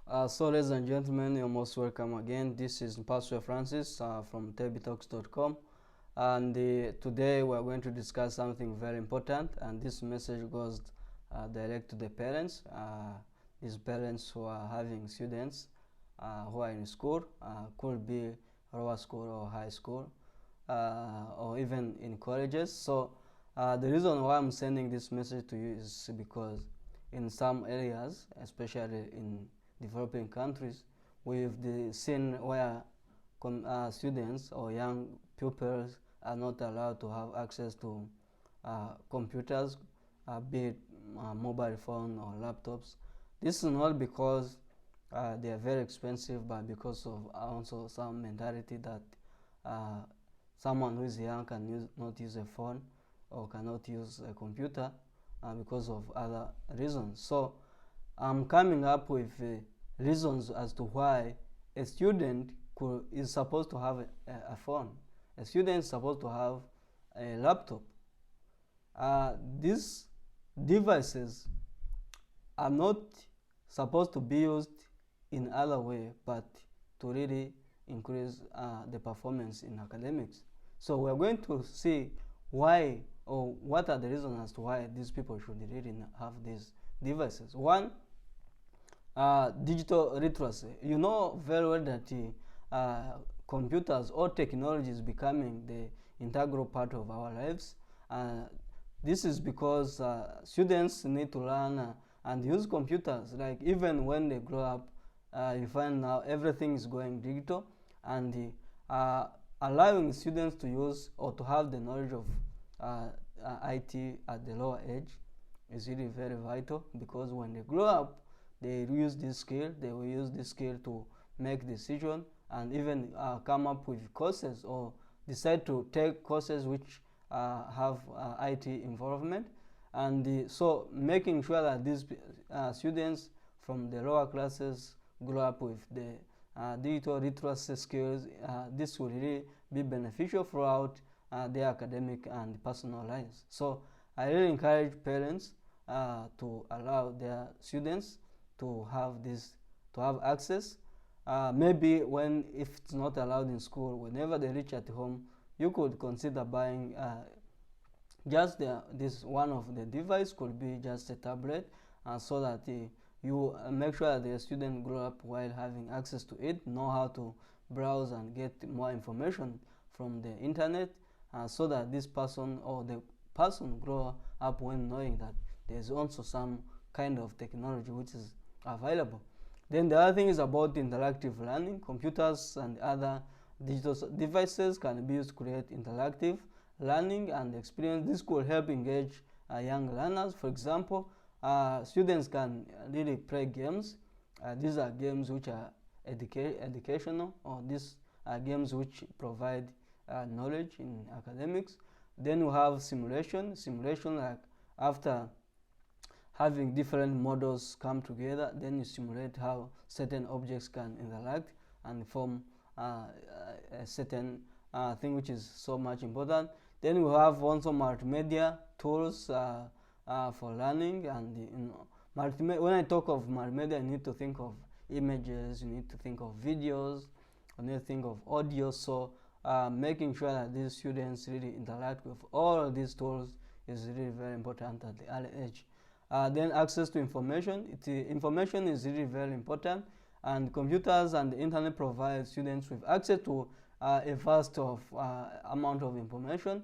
So, ladies and gentlemen, you're most welcome again. This is Pastor Francis from TebiTalks.com, and today we are going to discuss something very important. And this message goes direct to the parents. These parents who are having students who are in school, could be lower school or high school, or even in colleges. So, the reason why I'm sending this message to you is because in some areas, especially in developing countries, we've seen where students or young pupils are not allowed to have access to computers, be it mobile phone or laptops. This is not because they are very expensive, but because of also some mentality that uh, someone who is young can not use a phone or cannot use a computer because of other reasons. So I'm coming up with reasons as to why a student is supposed to have a phone. A student is supposed to have a laptop. These devices are not supposed to be used in other way, but to really increase the performance in academics. So we're going to see why or what are the reasons as to why these people should really have these devices. One, digital literacy. You know very well that computers or technology is becoming the integral part of our lives. This is because students need to learn and use computers. Like even when they grow up, you find now everything is going digital, and allowing students to use or to have the knowledge of IT at the lower age is really very vital, because when they grow up, they use this skill. They will use this skill to make decisions and even come up with courses or decide to take courses which have IT involvement. And so making sure that these students from the lower classes grow up with the digital literacy skills, this will really be beneficial throughout their academic and personal lives. So I really encourage parents to allow their students to have this, to have access. Maybe when, if it's not allowed in school, whenever they reach at home, you could consider buying just this one of the device. Could be just a tablet, so that you make sure that the student grow up while having access to it, know how to browse and get more information from the internet, so that this person or the person grow up when knowing that there's also some kind of technology which is available. Then the other thing is about interactive learning. Computers and other digital devices can be used to create interactive learning and experience. This could help engage young learners. For example, students can really play games. These are games which are educational, or these are games which provide knowledge in academics. Then we have simulation. Simulation, like after having different models come together, then you simulate how certain objects can interact and form a certain thing, which is so much important. Then we have also multimedia tools for learning. And when I talk of multimedia, you need to think of images, you need to think of videos, you need to think of audio. So making sure that these students really interact with all of these tools is really very important at the early age. Then access to information. Information is really very important, and computers and the internet provide students with access to a vast of amount of information.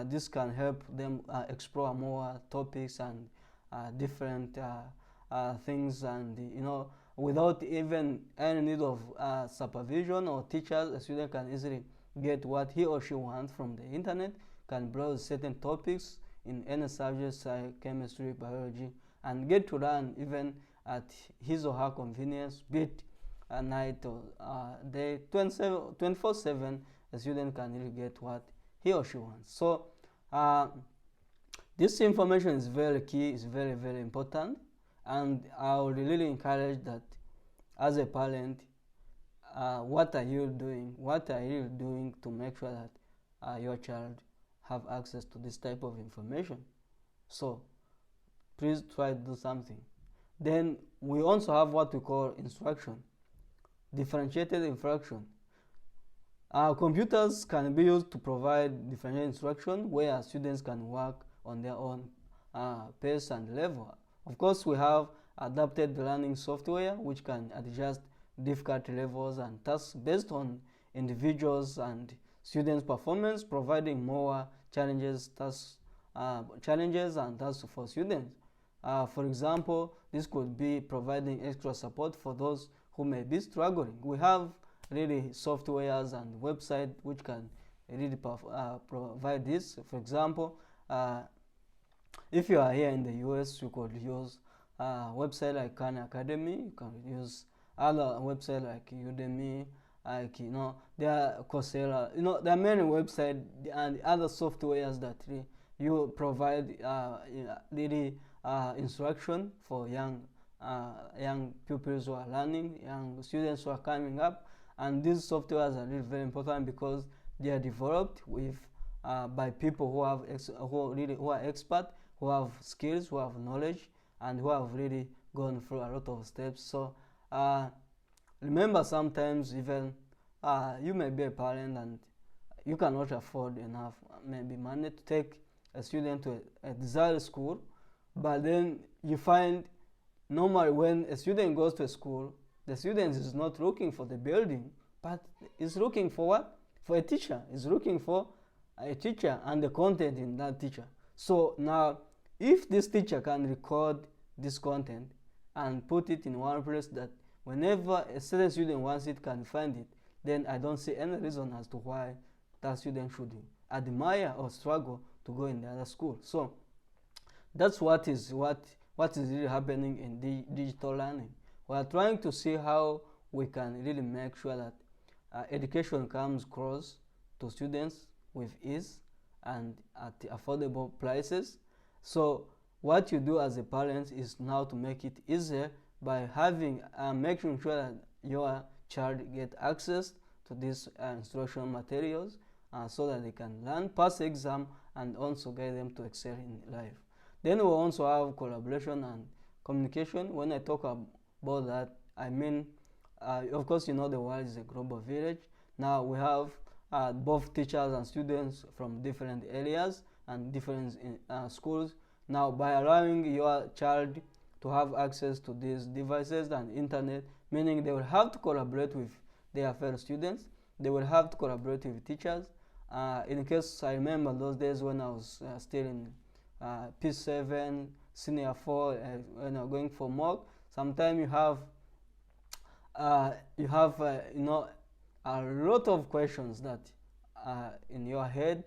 This can help them explore more topics and different things, and without even any need of supervision or teachers, a student can easily get what he or she wants from the internet, can browse certain topics in any subjects like chemistry, biology, and get to learn even at his or her convenience, be it at night or day. 24/7, a student can really get what he or she wants. So this information is very key, is very, very important, and I would really encourage that as a parent, what are you doing? What are you doing to make sure that your child have access to this type of information? So please try to do something. Then we also have what we call instruction, differentiated instruction. Computers can be used to provide differentiated instruction where students can work on their own pace and level. Of course, we have adapted learning software which can adjust difficulty levels and tasks based on individuals and students' performance, providing more challenges and tasks for students. For example, this could be providing extra support for those who may be struggling. We have really softwares and websites which can really provide this. For example, if you are here in the US, you could use a website like Khan Academy. You can use other websites like Udemy, like there are Coursera. There are many websites and other softwares that you provide really instruction for young pupils who are learning, young students who are coming up, and these softwares are really very important because they are developed with by people who are expert, who have skills, who have knowledge, and who have really gone through a lot of steps. So remember, sometimes even you may be a parent and you cannot afford enough maybe money to take a student to a desired school, but then you find normally when a student goes to a school, the student is not looking for the building, but is looking for what? For a teacher. Is looking for a teacher and the content in that teacher. So now, if this teacher can record this content and put it in one place that whenever a certain student wants it, can find it, then I don't see any reason as to why that student should admire or struggle to go in the other school. So that's what is really happening in digital learning. We are trying to see how we can really make sure that education comes across to students with ease and at affordable prices. So what you do as a parent is now to make it easier by having making sure that your child get access to these instructional materials so that they can learn, pass the exam, and also guide them to excel in life. Then we also have collaboration and communication. When I talk about that, I mean, of course, the world is a global village. Now we have both teachers and students from different areas and different schools. Now, by allowing your child to have access to these devices and internet, meaning they will have to collaborate with their fellow students, they will have to collaborate with teachers. In case I remember those days when I was still in P7, Senior 4, when I'm going for mock, sometimes you have a lot of questions that in your head,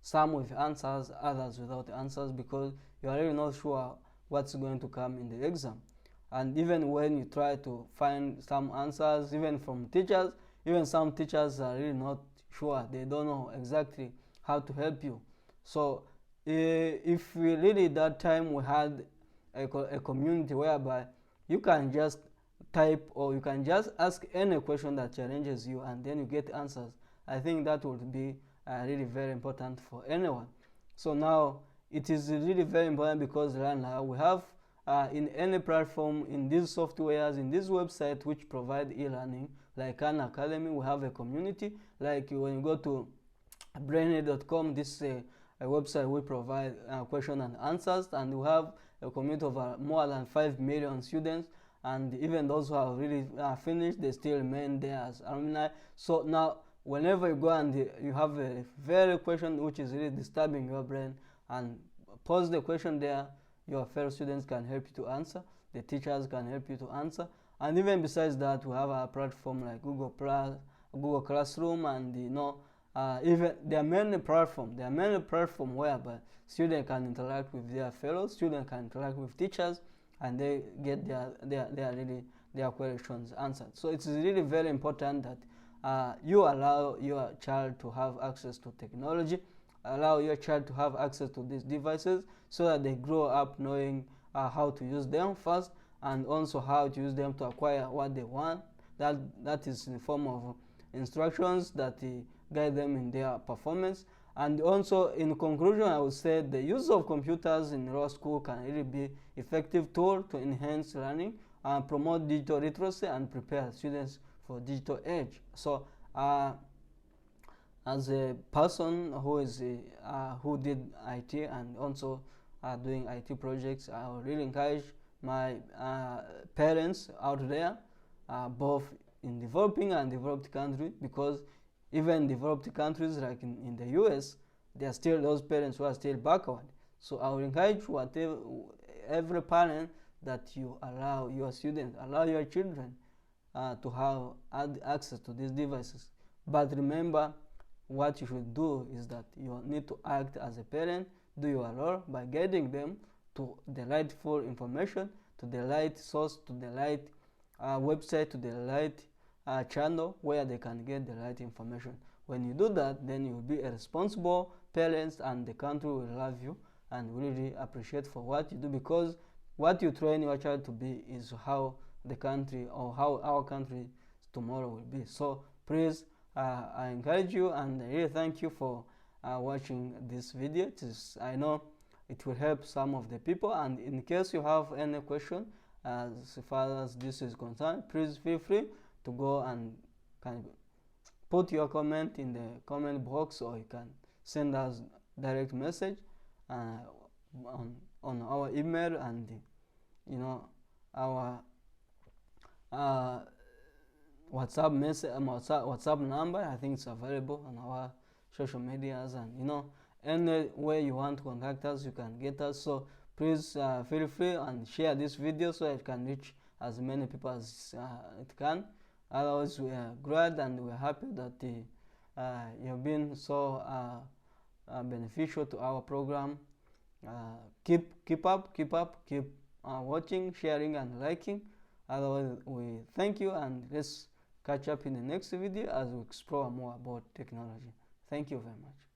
some with answers, others without answers, because you are really not sure what's going to come in the exam. And even when you try to find some answers, even from teachers, even some teachers are really not sure. They don't know exactly how to help you. So if we really that time we had a community whereby you can just type or you can just ask any question that challenges you and then you get answers, I think that would be really very important for anyone. So now it is really very important because right now we have in any platform, in these softwares, in this website which provide e-learning, like Khan Academy, we have a community. Like when you go to brainy.com, this is a website we provide question and answers, and we have a community of more than 5 million students, and even those who have really finished, they still remain there as alumni. So now whenever you go and you have a very question which is really disturbing your brain, and pose the question there, your fellow students can help you to answer, the teachers can help you to answer. And even besides that, we have a platform like Google Classroom, and even there are many platforms whereby students can interact with their fellows, students can interact with teachers, and they get their questions answered. So it's really very important that you allow your child to have access to technology, allow your child to have access to these devices so that they grow up knowing how to use them first, and also how to use them to acquire what they want. That is in the form of instructions that guide them in their performance. And also, in conclusion, I would say the use of computers in law school can really be effective tool to enhance learning promote digital literacy and prepare students for digital age. So as a person who did IT and also doing IT projects, I would really encourage my parents out there, both in developing and developed countries, because even developed countries like in the US, there are still those parents who are still backward. So I would encourage every parent that you allow your students, allow your children to have access to these devices. But remember, what you should do is that you need to act as a parent, do your role by guiding them to the rightful information, to the right source, to the right website, to the right channel where they can get the right information. When you do that, then you will be a responsible parent, and the country will love you and really appreciate for what you do, because what you train your child to be is how the country or how our country tomorrow will be. So please, I encourage you and I really thank you for watching this video. I know it will help some of the people, and in case you have any question as far as this is concerned, please feel free to go and can put your comment in the comment box, or you can send us direct message on our email, and our WhatsApp message, WhatsApp number. I think it's available on our social medias, and any way you want to contact us, you can get us. So please feel free and share this video so it can reach as many people as it can. Otherwise, we are glad and we are happy that you have been so beneficial to our program. Keep watching, sharing, and liking. Otherwise, we thank you, and let's catch up in the next video as we explore more about technology. Thank you very much.